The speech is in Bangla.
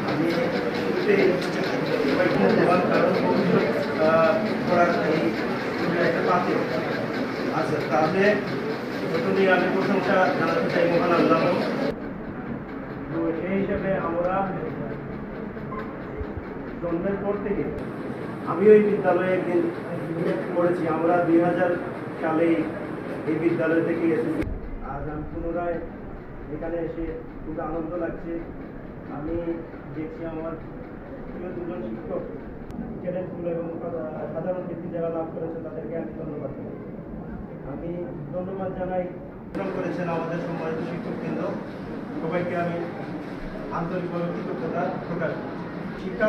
আমি আচ্ছা, তাহলে প্রথমে আমি প্রশংসা জানাতে চাই মহান আল্লাহ। তো সেই হিসাবে আমরা জন্মের পর থেকে আমিও এই বিদ্যালয়ে একদিন পড়েছি। আমরা 2000 সালে এই বিদ্যালয় থেকে এসেছি। আজ আমি পুনরায় এখানে এসে খুব আনন্দ লাগছে। আমি দেখছি আমার প্রিয় দুজন শিক্ষক ট্যালেন্টফুল এবং সাধারণ বৃত্তি যারা লাভ করেছে তাদেরকে আমি ধন্যবাদ জানাই। আমি ধন্যবাদ জানাই করেছেন আমাদের সম্মানিত শিক্ষকবৃন্দ। সবাইকে আমি আন্তরিকভাবে কৃতজ্ঞতা প্রকাশ করি। শিক্ষা